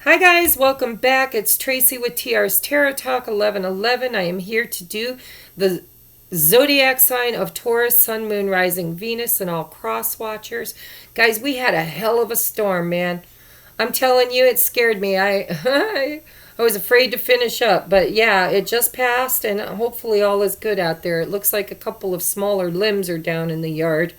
Hi guys, welcome back. It's Tracy with TR's Tarot Talk 1111. I am here to do the zodiac sign of Taurus, Sun, Moon, Rising, Venus, and all cross watchers. Guys, we had a hell of a storm, man. I'm telling you, it scared me. I was afraid to finish up, but yeah, it just passed, and hopefully all is good out there. It looks like a couple of smaller limbs are down in the yard,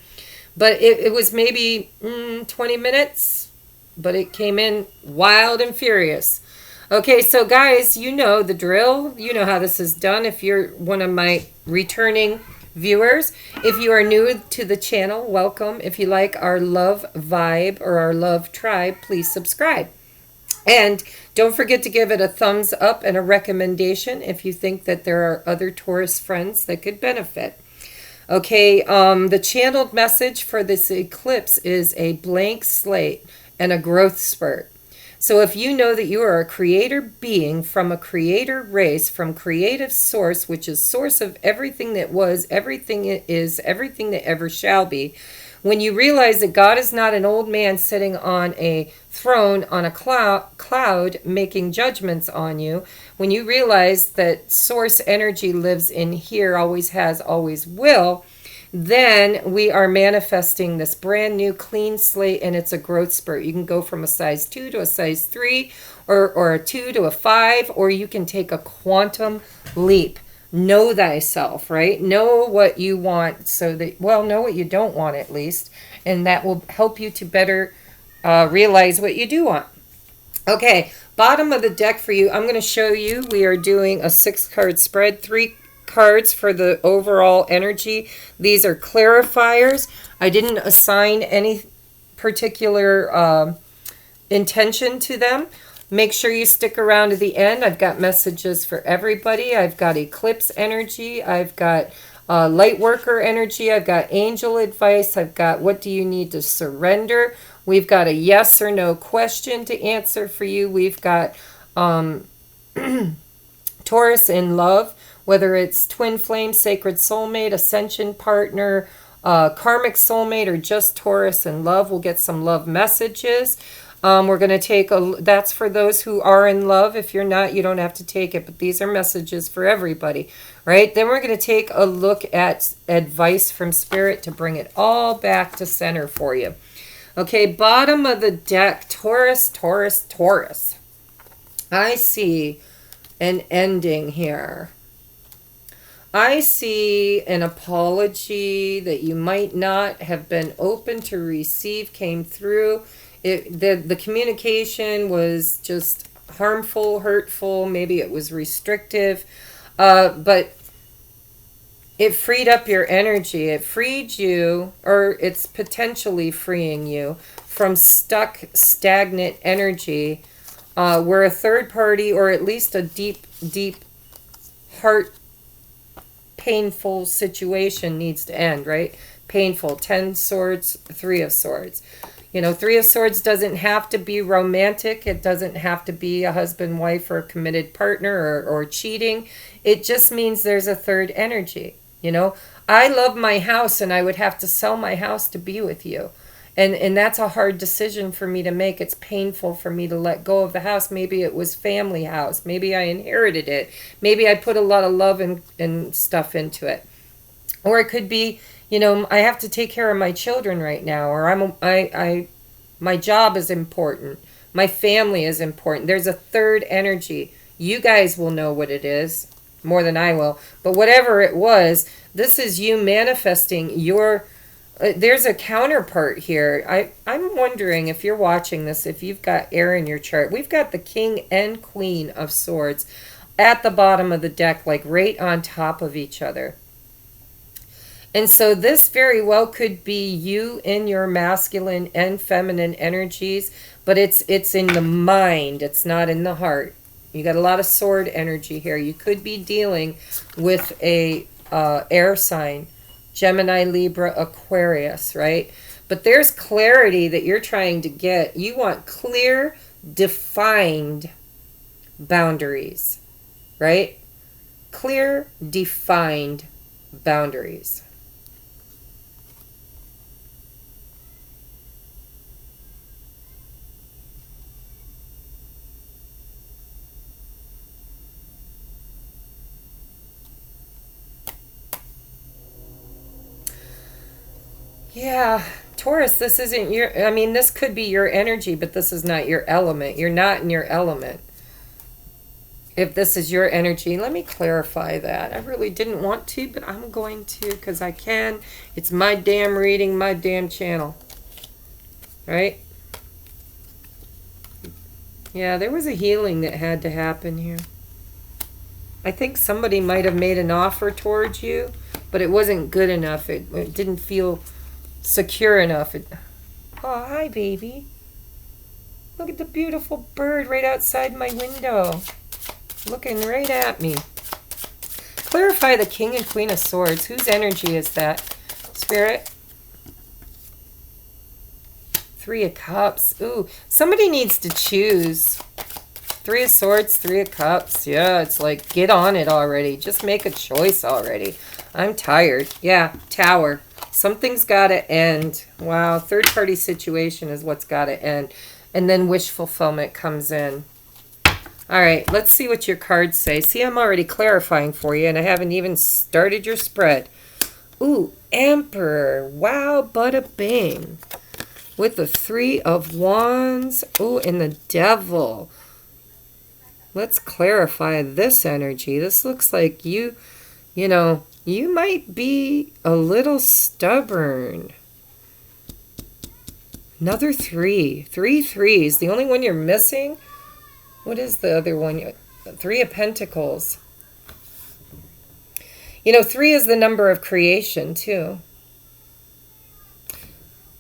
but it was maybe 20 minutes, but it came in wild and furious. Okay, so guys, you know the drill. You know how this is done if you're one of my returning viewers. If you are new to the channel, welcome. If you like our love vibe or our love tribe, please subscribe. And don't forget to give it a thumbs up and a recommendation if you think that there are other Taurus friends that could benefit. Okay, the channeled message for this eclipse is a blank slate and a growth spurt. So if you know that you are a creator being from a creator race, from creative source, which is source of everything that was, everything it is, everything that ever shall be, when you realize that God is not an old man sitting on a throne on a cloud making judgments on you, when you realize that source energy lives in here, always has, always will, then we are manifesting this brand new clean slate, and it's a growth spurt. You can go from a size 2 to a size 3 or a 2 to a 5, or you can take a quantum leap. Know thyself, right? Know what you want so that, well, know what you don't want at least, and that will help you to better realize what you do want. Okay, bottom of the deck for you, I'm going to show you, we are doing a 6-card spread, 3 cards for the overall energy. These are clarifiers. I didn't assign any particular intention to them. Make sure you stick around to the end. I've got messages for everybody. I've got eclipse energy. I've got light worker energy. I've got angel advice. I've got what do you need to surrender. We've got a yes or no question to answer for you. We've got Taurus in love, whether it's twin flame, sacred soulmate, ascension partner, karmic soulmate, or just Taurus in love. We'll get some love messages. We're going to take that's for those who are in love. If you're not, you don't have to take it, but these are messages for everybody, right? Then we're going to take a look at advice from spirit to bring it all back to center for you. Okay, bottom of the deck, Taurus, Taurus, Taurus. I see an ending here. I see an apology that you might not have been open to receive came through. The communication was just harmful, hurtful, maybe it was restrictive, but it freed up your energy. It freed you, or it's potentially freeing you from stuck, stagnant energy where a third party, or at least a deep, deep heart painful situation needs to end, right? Painful. 10 swords, 3 of swords. You know, 3 of swords doesn't have to be romantic. It doesn't have to be a husband, wife, or a committed partner or cheating. It just means there's a third energy. You know, I love my house and I would have to sell my house to be with you. And that's a hard decision for me to make. It's painful for me to let go of the house. Maybe it was family house. Maybe I inherited it. Maybe I put a lot of love and stuff into it. Or it could be, you know, I have to take care of my children right now, or my job is important. My family is important. There's a third energy. You guys will know what it is more than I will. But whatever it was, this is you manifesting your there's a counterpart here. I'm wondering if you're watching this, if you've got air in your chart. We've got the King and Queen of Swords at the bottom of the deck, like right on top of each other. And so this very well could be you in your masculine and feminine energies, but it's in the mind. It's not in the heart. You got a lot of sword energy here. You could be dealing with a air sign. Gemini, Libra, Aquarius, right? But there's clarity that you're trying to get. You want clear, defined boundaries, right? Clear, defined boundaries. Yeah, Taurus, this isn't your, I mean, this could be your energy, but this is not your element. You're not in your element. If this is your energy, let me clarify that. I really didn't want to, but I'm going to because I can. It's my damn reading, my damn channel. Right? Yeah, there was a healing that had to happen here. I think somebody might have made an offer towards you, but it wasn't good enough. It didn't feel secure enough. Oh, hi, baby. Look at the beautiful bird right outside my window. Looking right at me. Clarify the King and Queen of Swords. Whose energy is that? Spirit? Three of Cups. Ooh, somebody needs to choose. Three of Swords, Three of Cups. Yeah, it's like, get on it already. Just make a choice already. I'm tired. Yeah, Tower. Something's got to end. Wow, third-party situation is what's got to end. And then wish fulfillment comes in. All right, let's see what your cards say. See, I'm already clarifying for you, and I haven't even started your spread. Ooh, Emperor. Wow, bada bing. With the Three of Wands. Ooh, and the Devil. Let's clarify this energy. This looks like you know, you might be a little stubborn. Another three. Three threes. The only one you're missing. What is the other one? Three of Pentacles. You know, three is the number of creation, too.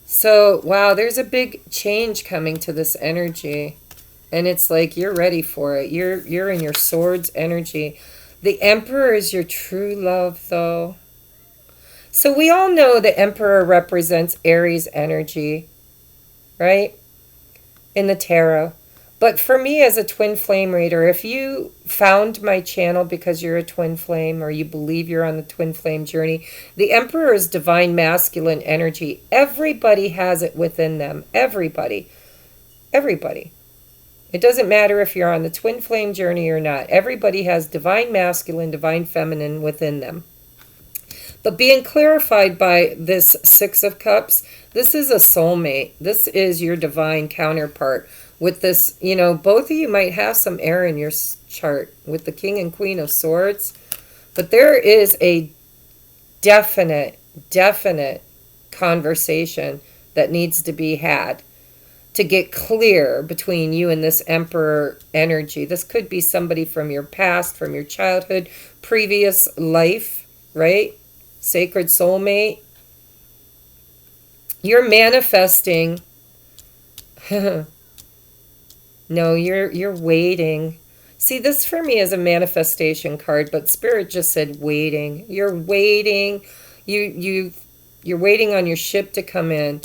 So, wow, there's a big change coming to this energy. And it's like you're ready for it. You're in your Swords energy. The Emperor is your true love, though. So we all know the Emperor represents Aries energy, right? In the tarot. But for me as a twin flame reader, if you found my channel because you're a twin flame or you believe you're on the twin flame journey, the Emperor is divine masculine energy. Everybody has it within them. Everybody. Everybody. It doesn't matter if you're on the twin flame journey or not. Everybody has divine masculine, divine feminine within them. But being clarified by this Six of Cups, this is a soulmate. This is your divine counterpart. With this, you know, both of you might have some air in your chart with the King and Queen of Swords. But there is a definite conversation that needs to be had to get clear between you and this Emperor energy. This could be somebody from your past, from your childhood, previous life, right? Sacred soulmate. You're manifesting. No, you're waiting. See, this for me is a manifestation card, but Spirit just said waiting. You're waiting. You're waiting on your ship to come in.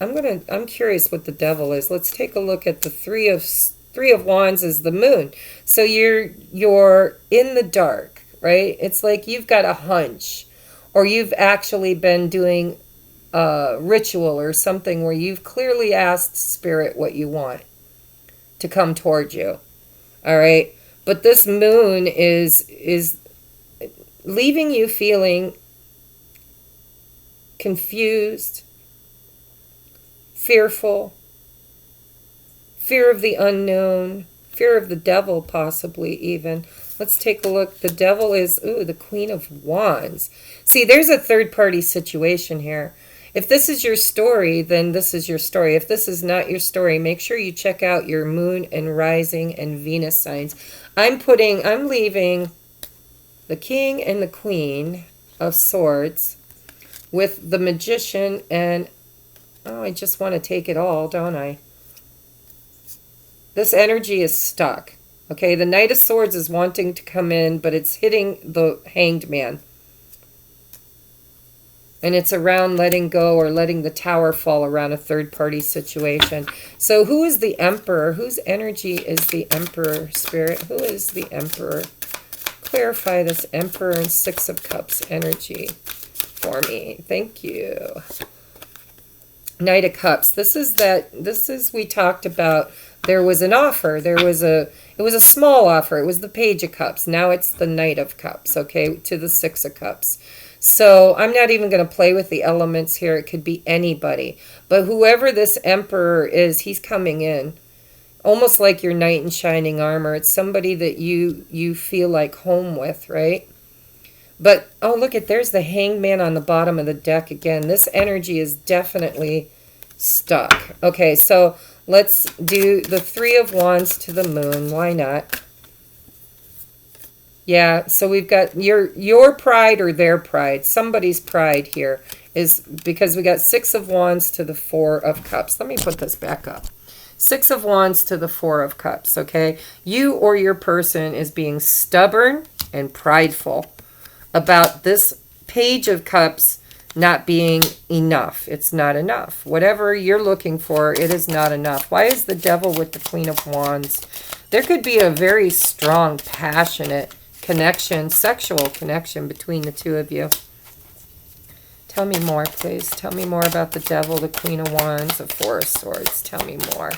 I'm curious what the Devil is. Let's take a look at the Three of Wands is the moon. So you're in the dark, right? It's like you've got a hunch, or you've actually been doing a ritual or something where you've clearly asked Spirit what you want to come toward you. All right? But this moon is leaving you feeling confused, fearful, fear of the unknown, fear of the Devil possibly even. Let's take a look. The Devil is, ooh, the Queen of Wands. See, there's a third-party situation here. If this is your story, then this is your story. If this is not your story, make sure you check out your moon and rising and Venus signs. I'm leaving the King and the Queen of Swords with the Magician and, oh, I just want to take it all, don't I? This energy is stuck. Okay, the Knight of Swords is wanting to come in, but it's hitting the Hanged Man. And it's around letting go or letting the Tower fall around a third-party situation. So who is the Emperor? Whose energy is the Emperor, Spirit? Who is the Emperor? Clarify this Emperor and Six of Cups energy for me. Thank you. Knight of Cups. This is we talked about. There was an offer. It was a small offer. It was the Page of Cups. Now it's the Knight of Cups, okay, to the Six of Cups. So I'm not even going to play with the elements here. It could be anybody. But whoever this emperor is, he's coming in. Almost like your knight in shining armor. It's somebody that you feel like home with, right? But, oh, look at, there's the hangman on the bottom of the deck again. This energy is definitely stuck. Okay, so let's do the Three of Wands to the moon. Why not? Yeah, so we've got your pride or their pride. Somebody's pride here is because we got Six of Wands to the Four of Cups. Let me put this back up. Six of Wands to the Four of Cups, okay? You or your person is being stubborn and prideful about this Page of Cups not being enough. It's not enough. Whatever you're looking for, it is not enough. Why is the Devil with the Queen of Wands? There could be a very strong, passionate connection, sexual connection between the two of you. Tell me more, please. Tell me more about the Devil, the Queen of Wands, the Four of Swords. Tell me more.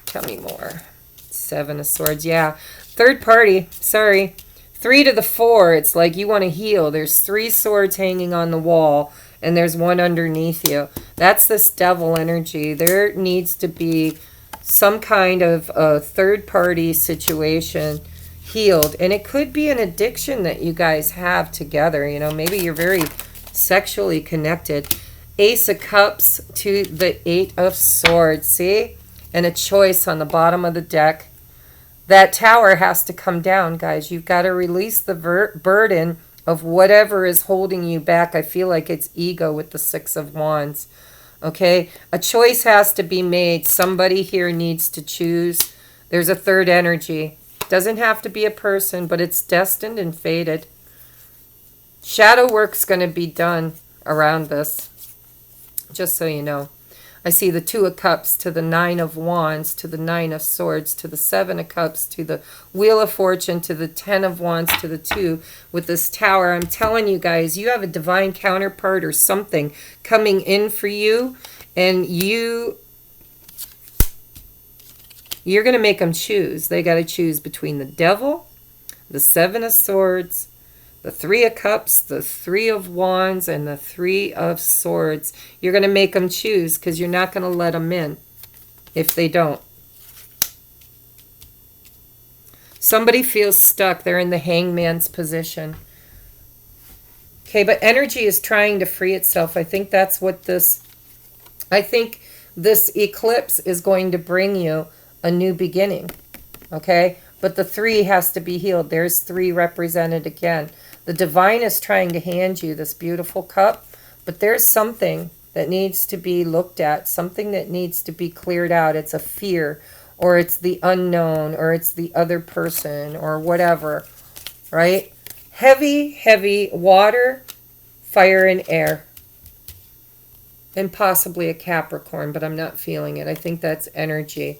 Tell me more. Seven of Swords. Yeah. Third party. Sorry. Three to the four. It's like you want to heal. There's three swords hanging on the wall, and there's one underneath you. That's this Devil energy. There needs to be some kind of a third party situation healed. And it could be an addiction that you guys have together. You know, maybe you're very sexually connected. Ace of Cups to the Eight of Swords. See? And a choice on the bottom of the deck. That tower has to come down, guys. You've got to release the burden of whatever is holding you back. I feel like it's ego with the Six of Wands. Okay? A choice has to be made. Somebody here needs to choose. There's a third energy. Doesn't have to be a person, but it's destined and fated. Shadow work's going to be done around this, just so you know. I see the Two of Cups to the Nine of Wands, to the Nine of Swords, to the Seven of Cups, to the Wheel of Fortune, to the Ten of Wands, to the Two with this tower. I'm telling you guys, you have a divine counterpart or something coming in for you, and you're going to make them choose. They got to choose between the Devil, the Seven of Swords, the Three of Cups, the Three of Wands, and the Three of Swords. You're going to make them choose because you're not going to let them in if they don't. Somebody feels stuck. They're in the hangman's position. Okay, but energy is trying to free itself. I think that's what this eclipse is going to bring you, a new beginning. Okay? But the three has to be healed. There's three represented again. The divine is trying to hand you this beautiful cup, but there's something that needs to be looked at, something that needs to be cleared out. It's a fear, or it's the unknown, or it's the other person, or whatever, right? Heavy, heavy water, fire, and air. And possibly a Capricorn, but I'm not feeling it. I think that's energy.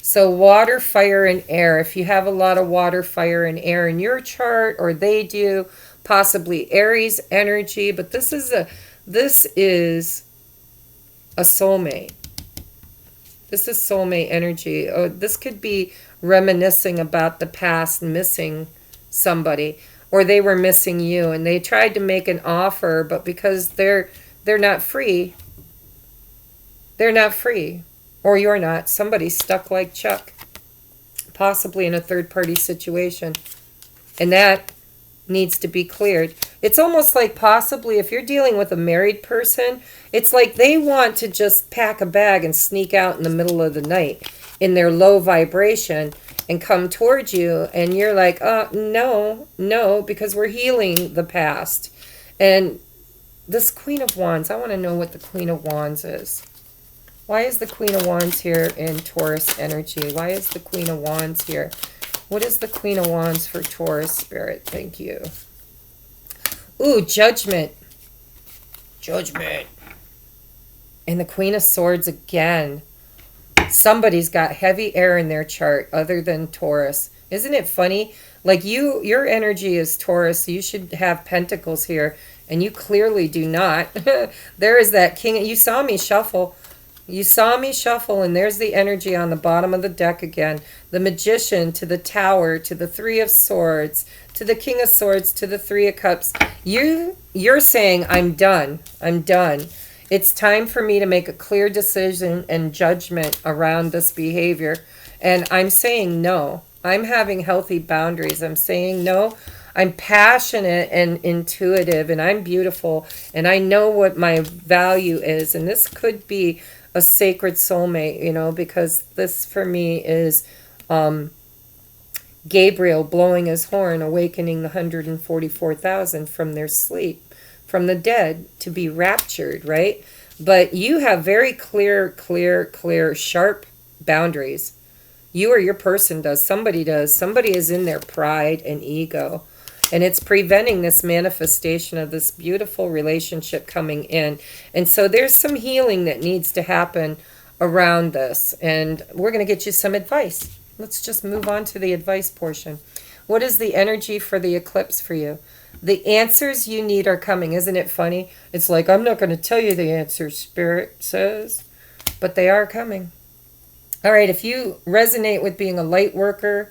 So water, fire, and air. If you have a lot of water, fire, and air in your chart, or they do, possibly Aries energy, but this is a soulmate. This is soulmate energy. Oh, this could be reminiscing about the past, missing somebody, or they were missing you, and they tried to make an offer, but because they're not free, they're not free. Or you're not. Somebody's stuck like Chuck. Possibly in a third-party situation. And that needs to be cleared. It's almost like possibly if you're dealing with a married person, it's like they want to just pack a bag and sneak out in the middle of the night in their low vibration and come towards you. And you're like, no, because we're healing the past. And this Queen of Wands, I want to know what the Queen of Wands is. Why is the Queen of Wands here in Taurus energy? Why is the Queen of Wands here? What is the Queen of Wands for Taurus spirit? Thank you. Ooh, Judgment. Judgment. And the Queen of Swords again. Somebody's got heavy air in their chart other than Taurus. Isn't it funny? Like your energy is Taurus. You should have pentacles here. And you clearly do not. There is that king. You saw me shuffle. You saw me shuffle, and there's the energy on the bottom of the deck again. The Magician to the Tower, to the Three of Swords, to the King of Swords, to the Three of Cups. You're saying, I'm done. I'm done. It's time for me to make a clear decision and judgment around this behavior. And I'm saying no. I'm having healthy boundaries. I'm saying no. I'm passionate and intuitive, and I'm beautiful, and I know what my value is. And this could be a sacred soulmate, because this for me is Gabriel blowing his horn, awakening the 144,000 from their sleep, from the dead, to be raptured, right? But you have very clear, sharp boundaries. You or your person does. Somebody does. Somebody is in their pride and ego. And it's preventing this manifestation of this beautiful relationship coming in. And so there's some healing that needs to happen around this. And we're going to get you some advice. Let's just move on to the advice portion. What is the energy for the eclipse for you? The answers you need are coming. Isn't it funny? It's like, I'm not going to tell you the answers, Spirit says. But they are coming. All right, if you resonate with being a light worker,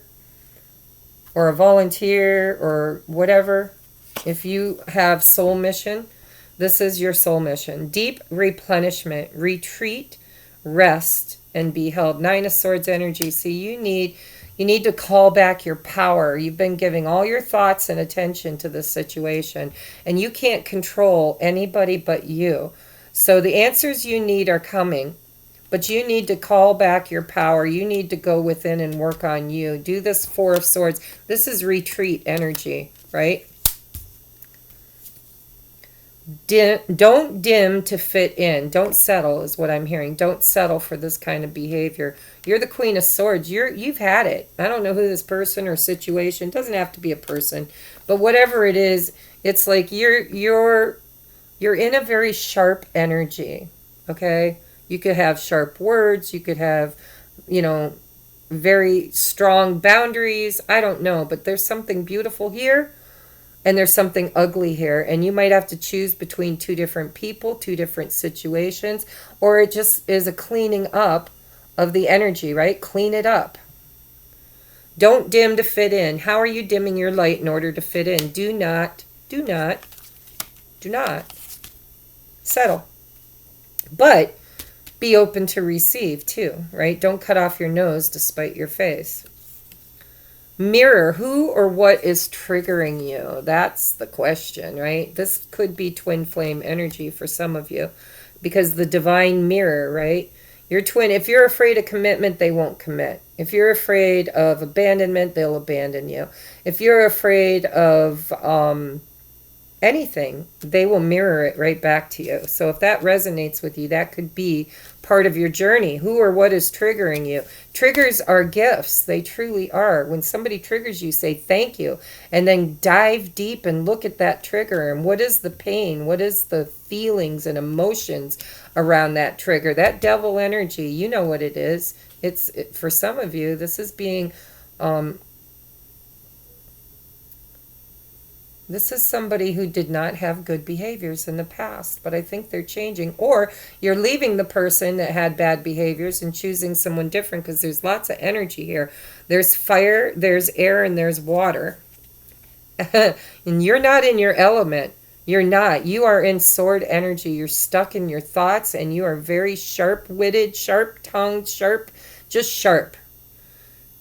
or a volunteer, or whatever, if you have soul mission, this is your soul mission. Deep replenishment, retreat, rest, and be held. Nine of Swords energy. See, you need to call back your power. You've been giving all your thoughts and attention to this situation, and you can't control anybody but you. So the answers you need are coming. But you need to call back your power. You need to go within and work on you. Do this Four of Swords. This is retreat energy, right? Don't dim to fit in. Don't settle is what I'm hearing. Don't settle for this kind of behavior. You're the Queen of Swords. You've had it. I don't know who this person or situation. It doesn't have to be a person. But whatever it is, it's like you're in a very sharp energy, okay? You could have sharp words. You could have, very strong boundaries. I don't know, but there's something beautiful here and there's something ugly here. And you might have to choose between two different people, two different situations, or it just is a cleaning up of the energy, right? Clean it up. Don't dim to fit in. How are you dimming your light in order to fit in? Do not settle. But be open to receive too, right? Don't cut off your nose to spite your face. Mirror, who or what is triggering you? That's the question, right? This could be twin flame energy for some of you, because the divine mirror, right? Your twin, if you're afraid of commitment, they won't commit. If you're afraid of abandonment, they'll abandon you. If you're afraid of anything, they will mirror it right back to you. So if that resonates with you, that could be part of your journey. Who or what is triggering you? Triggers are gifts. They truly are. When somebody triggers you, say thank you, and then dive deep and look at that trigger. And what is the pain? What is the feelings and emotions around that trigger? That devil energy, you know what it is. For some of you, this is being this is somebody who did not have good behaviors in the past, but I think they're changing. Or you're leaving the person that had bad behaviors and choosing someone different, because there's lots of energy here. There's fire, there's air, and there's water. And you're not in your element. You're not. You are in sword energy. You're stuck in your thoughts, and you are very sharp-witted, sharp-tongued, just sharp.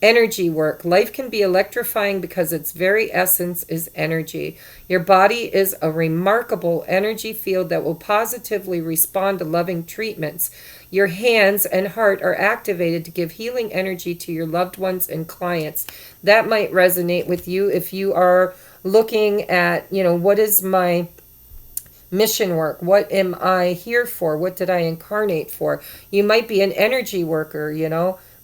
Energy work. Life can be electrifying because its very essence is energy. Your body is a remarkable energy field that will positively respond to loving treatments. Your hands and heart are activated to give healing energy to your loved ones and clients. That might resonate with you if you are looking at, what is my mission work? What am I here for? What did I incarnate for? You might be an energy worker,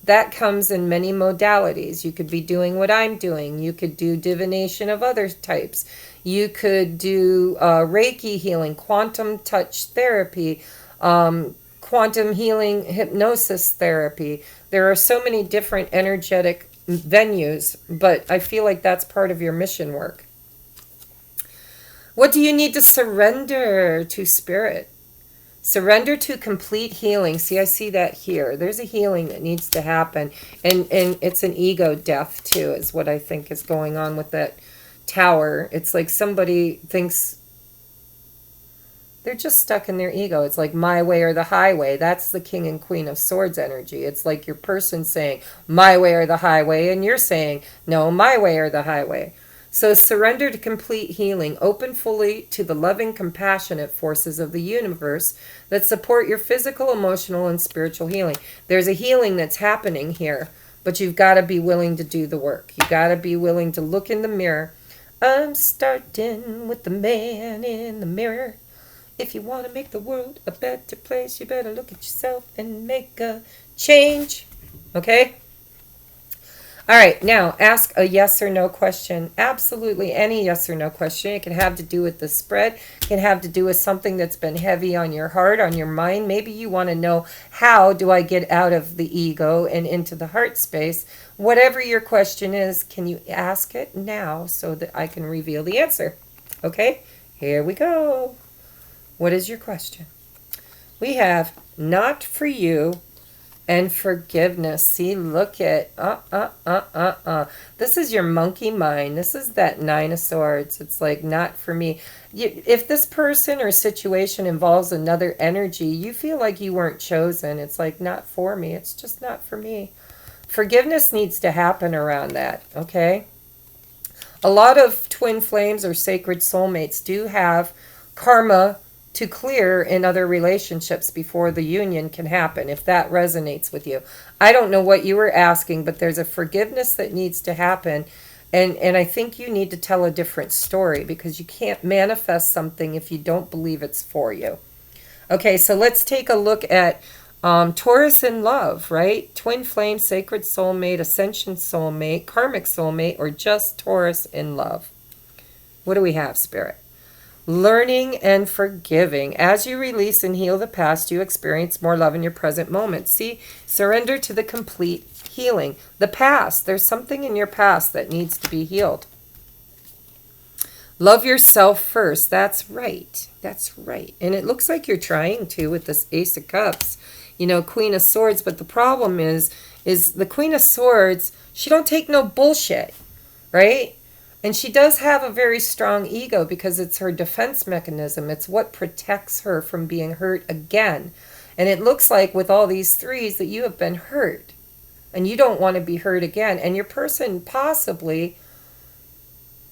That comes in many modalities. You could be doing what I'm doing. You could do divination of other types. You could do Reiki healing, quantum touch therapy, quantum healing, hypnosis therapy. There are so many different energetic venues, but I feel like that's part of your mission work. What do you need to surrender to spirit? Surrender to complete healing. See, I see that here. There's a healing that needs to happen. And it's an ego death, too, is what I think is going on with that tower. It's like somebody thinks they're just stuck in their ego. It's like my way or the highway. That's the King and Queen of Swords energy. It's like your person saying my way or the highway, and you're saying no, my way or the highway. So surrender to complete healing. Open fully to the loving, compassionate forces of the universe that support your physical, emotional, and spiritual healing. There's a healing that's happening here, but you've got to be willing to do the work. You've got to be willing to look in the mirror. I'm starting with the man in the mirror. If you want to make the world a better place, you better look at yourself and make a change. Okay? All right, now ask a yes or no question. Absolutely any yes or no question. It can have to do with the spread. It can have to do with something that's been heavy on your heart, on your mind. Maybe you want to know, how do I get out of the ego and into the heart space? Whatever your question is, can you ask it now so that I can reveal the answer? Okay, here we go. What is your question? We have not for you and forgiveness. See, look at, This is your monkey mind. This is that Nine of Swords. It's like, not for me. If this person or situation involves another energy, you feel like you weren't chosen. It's like, not for me. It's just not for me. Forgiveness needs to happen around that, okay? A lot of twin flames or sacred soulmates do have karma to clear in other relationships before the union can happen, if that resonates with you. I don't know what you were asking, but there's a forgiveness that needs to happen. And I think you need to tell a different story, because you can't manifest something if you don't believe it's for you. Okay, so let's take a look at Taurus in love, right? Twin flame, sacred soulmate, ascension soulmate, karmic soulmate, or just Taurus in love. What do we have, Spirit? Learning and forgiving. As you release and heal the past, you experience more love in your present moment. See, surrender to the complete healing. The past, there's something in your past that needs to be healed. Love yourself first. That's right. That's right. And it looks like you're trying to with this Ace of Cups, you know, Queen of Swords. But the problem is the Queen of Swords, she don't take no bullshit, right? And she does have a very strong ego, because it's her defense mechanism. It's what protects her from being hurt again. And it looks like with all these threes that you have been hurt. And you don't want to be hurt again. And your person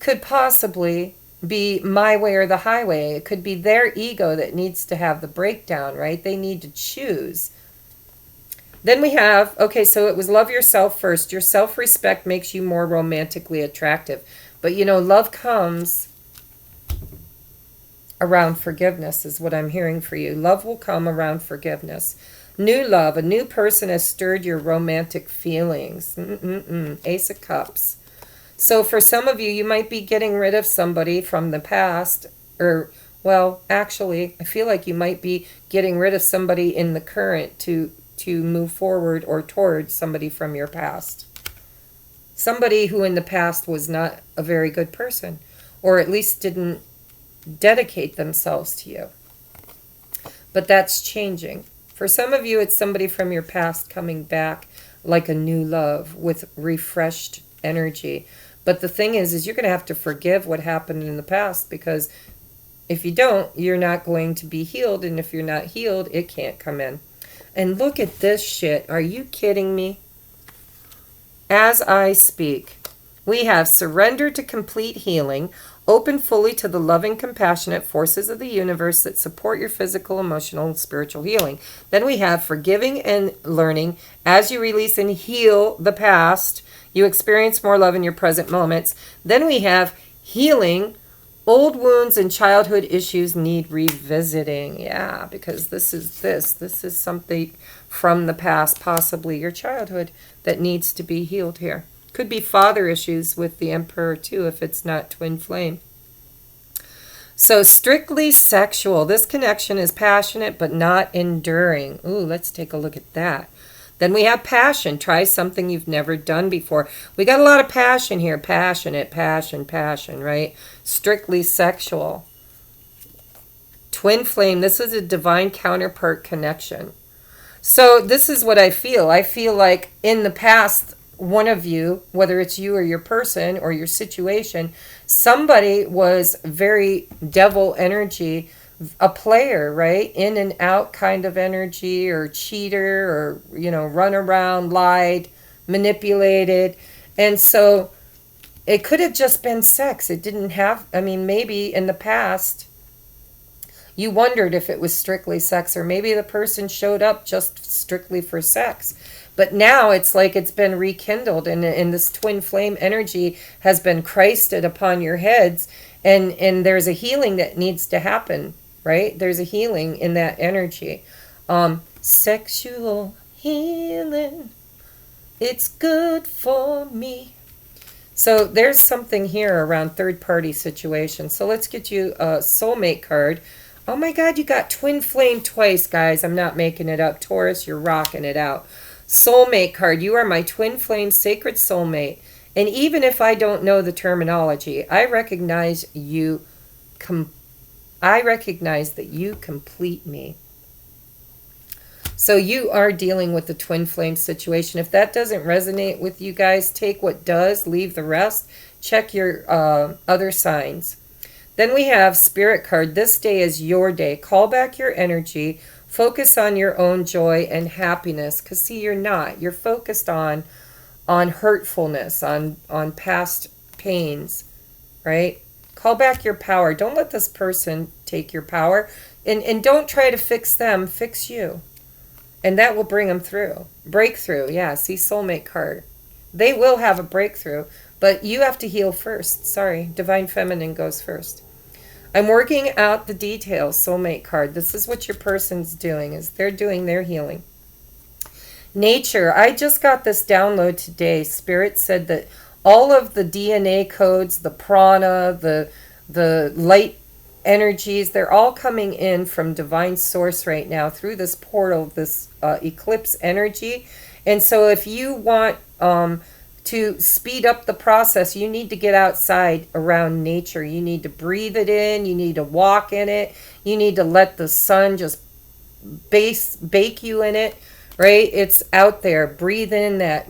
could possibly be my way or the highway. It could be their ego that needs to have the breakdown, right? They need to choose. Then we have, okay, so it was love yourself first. Your self-respect makes you more romantically attractive. But, you know, love comes around forgiveness is what I'm hearing for you. Love will come around forgiveness. New love. A new person has stirred your romantic feelings. Ace of Cups. So for some of you, you might be getting rid of somebody from the past. Or, well, actually, I feel like you might be getting rid of somebody in the current to move forward or towards somebody from your past. Somebody who in the past was not a very good person, or at least didn't dedicate themselves to you. But that's changing. For some of you, it's somebody from your past coming back like a new love with refreshed energy. But the thing is you're going to have to forgive what happened in the past, because if you don't, you're not going to be healed. And if you're not healed, it can't come in. And look at this shit. Are you kidding me? As I speak, we have surrendered to complete healing, open fully to the loving, compassionate forces of the universe that support your physical, emotional, and spiritual healing. Then we have forgiving and learning. As you release and heal the past, you experience more love in your present moments. Then we have healing. Old wounds and childhood issues need revisiting. Yeah, because this is something from the past, possibly your childhood, that needs to be healed here. Could be father issues with the Emperor too, if it's not twin flame. So strictly sexual. This connection is passionate but not enduring. Ooh, let's take a look at that. Then we have passion. Try something you've never done before. We got a lot of passion here. Passionate, passion, right? Strictly sexual. Twin flame, this is a divine counterpart connection. So this is what I feel. I feel like in the past, one of you, whether it's you or your person or your situation, somebody was very devil energy, a player, right? In and out kind of energy, or cheater, or, run around, lied, manipulated. And so it could have just been sex. It didn't have, maybe in the past you wondered if it was strictly sex, or maybe the person showed up just strictly for sex. But now it's like it's been rekindled, and this twin flame energy has been Christed upon your heads, and there's a healing that needs to happen, right? There's a healing in that energy. Sexual healing, it's good for me. So there's something here around third-party situations. So let's get you a soulmate card. Oh my God, you got twin flame twice, guys. I'm not making it up. Taurus, you're rocking it out. Soulmate card. You are my twin flame sacred soulmate. And even if I don't know the terminology, I recognize you. I recognize that you complete me. So you are dealing with the twin flame situation. If that doesn't resonate with you guys, take what does, leave the rest. Check your other signs. Then we have Spirit card. This day is your day. Call back your energy. Focus on your own joy and happiness. Because see, you're not. You're focused on hurtfulness, on past pains, right? Call back your power. Don't let this person take your power. And don't try to fix them. Fix you. And that will bring them through. Breakthrough. Yeah, see, soulmate card. They will have a breakthrough. But you have to heal first. Sorry, Divine Feminine goes first. I'm working out the details, soulmate card. This is what your person's doing, is they're doing their healing. Nature. I just got this download today. Spirit said that all of the DNA codes, the prana, the light energies, they're all coming in from divine source right now through this portal, this eclipse energy. And so if you want to speed up the process, you need to get outside around nature. You need to breathe it in. You need to walk in it. You need to let the sun just bake you in it, right? It's out there. Breathe in that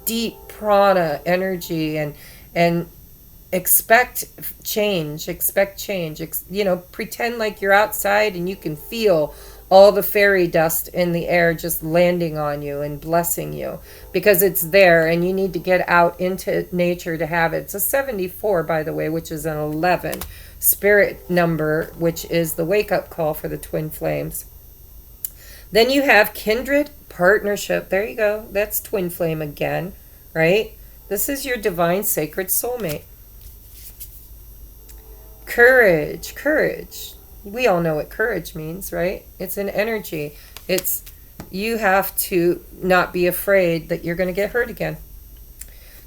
deep prana energy and expect change. Expect change. Pretend like you're outside and you can feel all the fairy dust in the air just landing on you and blessing you, because it's there and you need to get out into nature to have it. It's a 74, by the way, which is an 11 spirit number, which is the wake-up call for the twin flames. Then you have kindred partnership. There you go. That's twin flame again, right? This is your divine sacred soulmate. Courage. We all know what courage means, right? It's an energy. It's you have to not be afraid that you're going to get hurt again.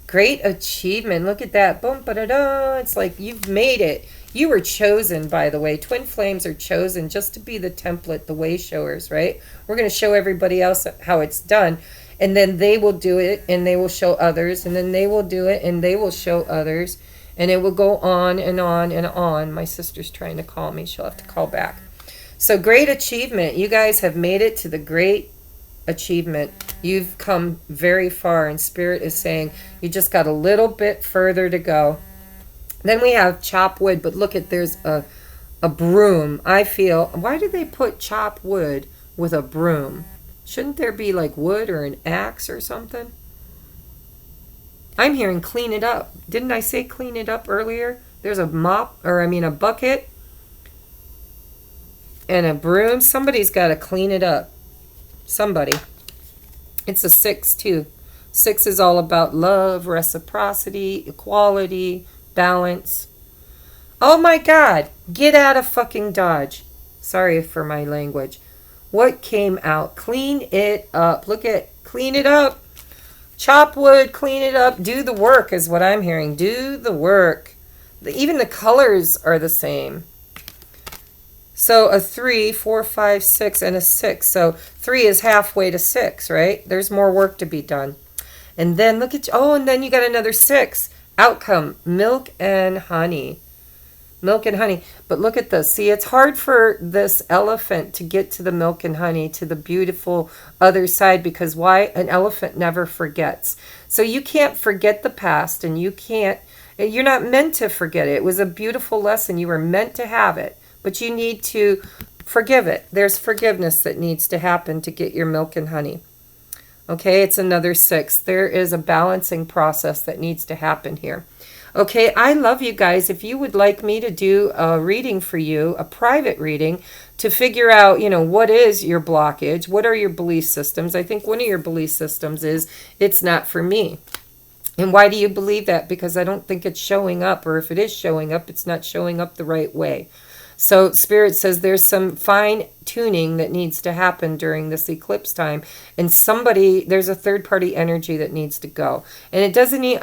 Great achievement. Look at that. Boom, ba-da-da. It's like you've made it. You were chosen, by the way. Twin flames are chosen just to be the template, the way showers, right? We're going to show everybody else how it's done. And then they will do it and they will show others. And then they will do it and they will show others. And it will go on and on and on. My sister's trying to call me. She'll have to call back. So great achievement. You guys have made it to the great achievement. You've come very far. And Spirit is saying you just got a little bit further to go. Then we have chop wood. But look at, there's a broom. I feel, why do they put chop wood with a broom? Shouldn't there be like wood or an axe or something? I'm hearing clean it up. Didn't I say clean it up earlier? There's a mop, a bucket and a broom. Somebody's got to clean it up. Somebody. It's a 6 too. 6 is all about love, reciprocity, equality, balance. Oh my God. Get out of fucking Dodge. Sorry for my language. What came out? Clean it up. Look at, clean it up. Chop wood, clean it up, do the work is what I'm hearing. Do the work. Even the colors are the same. So a 3, 4, 5, 6, and a 6. So 3 is halfway to 6, right? There's more work to be done. And then look at, and then you got another 6. Outcome, milk and honey. Milk and honey. But look at this. See, it's hard for this elephant to get to the milk and honey, to the beautiful other side, because why? An elephant never forgets. So you can't forget the past, and you're not meant to forget it. It was a beautiful lesson. You were meant to have it, but you need to forgive it. There's forgiveness that needs to happen to get your milk and honey. Okay, it's another 6. There is a balancing process that needs to happen here. Okay, I love you guys. If you would like me to do a reading for you, a private reading, to figure out, what is your blockage? What are your belief systems? I think one of your belief systems is, it's not for me. And why do you believe that? Because I don't think it's showing up, or if it is showing up, it's not showing up the right way. So Spirit says there's some fine tuning that needs to happen during this eclipse time. And there's a third party energy that needs to go. And it doesn't need,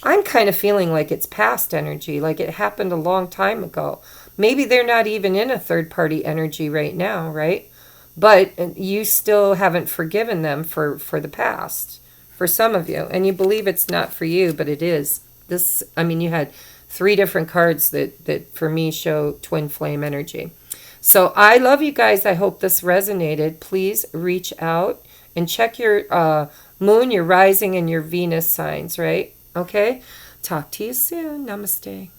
I'm kind of feeling like it's past energy, like it happened a long time ago. Maybe they're not even in a third party energy right now, right? But you still haven't forgiven them for the past, for some of you. And you believe it's not for you, but it is. You had 3 different cards that for me show twin flame energy. So I love you guys. I hope this resonated. Please reach out and check your moon, your rising, and your Venus signs, right? Okay? Talk to you soon. Namaste.